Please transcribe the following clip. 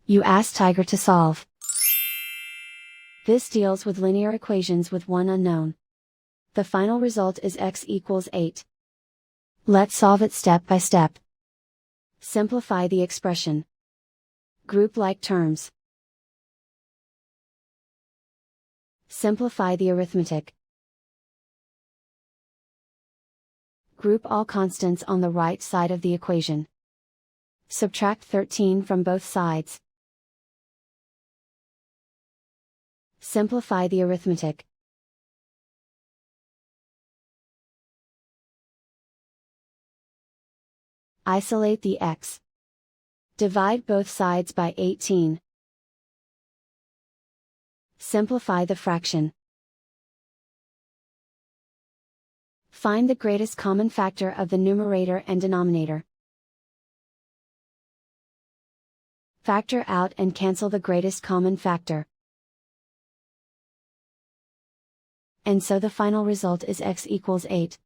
You ask Tiger to solve. This deals with linear equations with one unknown. The final result is x equals 8. Let's solve it step by step. Simplify the expression. Group like terms. Simplify the arithmetic. Group all constants on the right side of the equation. Subtract 13 from both sides. Simplify the arithmetic. Isolate the x. Divide both sides by 18. Simplify the fraction. Find the greatest common factor of the numerator and denominator. Factor out and cancel the greatest common factor. And so the final result is x equals 8.